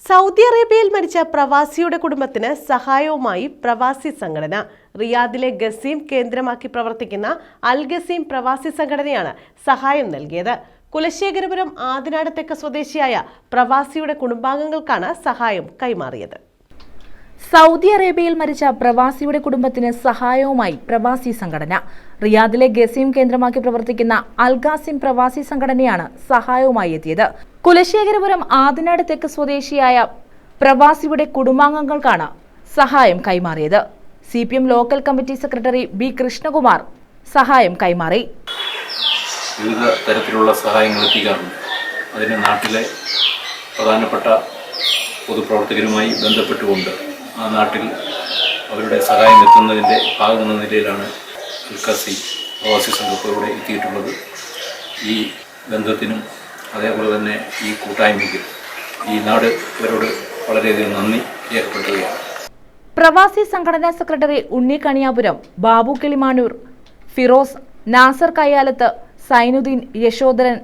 Saudi അറേബ്യയിൽ മരിച്ച പ്രവാസിയുടെ കുടുംബത്തിന് സഹായവുമായി പ്രവാസി സംഘടന. റിയാദിലെ ഗസീം കേന്ദ്രമാക്കി പ്രവർത്തിക്കുന്ന അൽ ഗസീം പ്രവാസി സംഘടനയാണ് സഹായം നൽകിയത്. കുലശേഖരപുരം ആദിനാട് തെക്ക് സ്വദേശിയായ പ്രവാസിയുടെ കുടുംബാംഗങ്ങൾക്കാണ് സഹായം കൈമാറിയത്. സൗദി അറേബ്യയിൽ മരിച്ച പ്രവാസിയുടെ കുടുംബത്തിന് സഹായവുമായി പ്രവാസി സംഘടന. റിയാദിലെ ഗസീം കേന്ദ്രമാക്കി പ്രവർത്തിക്കുന്ന അൽ ഗസീം പ്രവാസി സംഘടനയാണ് സഹായവുമായി എത്തിയത്. കുലശേഖരപുരം ആദിനാട് തെക്ക് സ്വദേശിയായ പ്രവാസിയുടെ കുടുംബാംഗങ്ങൾക്കാണ് സഹായം കൈമാറിയത്. CPM local committee secretary B Krishnakumar സഹായം കൈമാറി. വിവിധ തരത്തിലുള്ള സഹായങ്ങൾ എത്തിക്കാറുണ്ട്. അതിന് നാട്ടിലെ പ്രധാനപ്പെട്ട പൊതുപ്രവർത്തകരുമായി ബന്ധപ്പെട്ടുകൊണ്ട് ആ നാട്ടിൽ അവരുടെ സഹായം എത്തുന്നതിൻ്റെ ഭാഗമെന്ന നിലയിലാണ് അൽ ഗസീം പ്രവാസി സംഘം ഇവിടെ എത്തിയിട്ടുള്ളത്. ഈ ബന്ധത്തിനും അതേപോലെ തന്നെ ഈ കൂട്ടായ്മയ്ക്കും ഈ നാട് ഇവരോട് വളരെയധികം നന്ദി രേഖപ്പെടുത്തുകയാണ്. പ്രവാസി സംഘടനാ സെക്രട്ടറി ഉണ്ണി കണിയാപുരം, ബാബു കിളിമാനൂർ, ഫിറോസ്, നാസർ കയ്യാലത്ത്, സൈനുദ്ദീൻ, യശോധരൻ,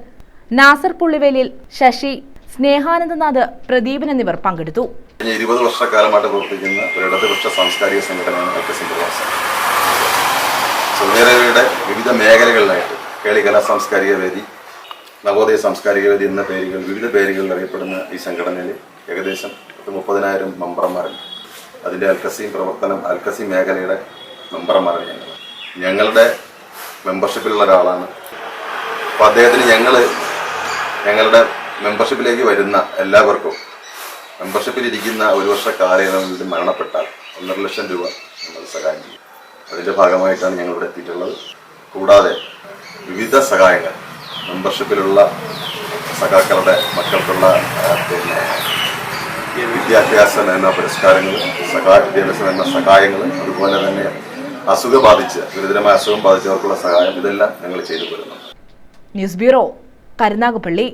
നാസർ പുള്ളിവേലിൽ, ശശി, സ്നേഹാനന്ദനാഥ്, പ്രദീപൻ എന്നിവർ പങ്കെടുത്തു. 20 വർഷക്കാലമായിട്ട് പ്രവർത്തിക്കുന്ന ഒരു ഇടതുപക്ഷ സാംസ്കാരിക സംഘടനയാണ് അൽ ഗസീം പ്രവാസി. സൗദി അറേബ്യയുടെ വിവിധ മേഖലകളിലായിട്ട് കേളി കലാ സാംസ്കാരിക വേദി, നവോദയ സാംസ്കാരിക വേദി എന്ന പേരുകൾ വിവിധ പേരുകളിൽ അറിയപ്പെടുന്ന ഈ സംഘടനയിൽ ഏകദേശം 30,000 മെമ്പർമാരുണ്ട്. അതിൻ്റെ അൽ ഗസീം പ്രവർത്തനം അൽ ഗസീം മേഖലയുടെ മെമ്പർമാരാണ് ഞങ്ങളുടെ മെമ്പർഷിപ്പിലുള്ള ഒരാളാണ്. അപ്പോൾ അദ്ദേഹത്തിന് ഞങ്ങളുടെ മെമ്പർഷിപ്പിലേക്ക് വരുന്ന എല്ലാവർക്കും മെമ്പർഷിപ്പിലിരിക്കുന്ന 1 വർഷ കാലയളവിൽ മരണപ്പെട്ടാൽ 1.5 ലക്ഷം രൂപ നമ്മൾ സഹായം ചെയ്യും. അതിൻ്റെ ഭാഗമായിട്ടാണ് ഞങ്ങളിവിടെ എത്തിയിട്ടുള്ളത്. കൂടാതെ വിവിധ സഹായങ്ങൾ മെമ്പർഷിപ്പിലുള്ള സഖാക്കളുടെ മക്കൾക്കുള്ള വിദ്യാഭ്യാസം എന്ന പുരസ്കാരങ്ങൾ, വിദ്യാഭ്യാസം എന്ന സഹായങ്ങൾ, അതുപോലെ തന്നെ ഗുരുതരമായ അസുഖം ബാധിച്ചവർക്കുള്ള സഹായം, ഇതെല്ലാം ഞങ്ങൾ ചെയ്തു പോരുന്നു. News bureau, Karunagappally.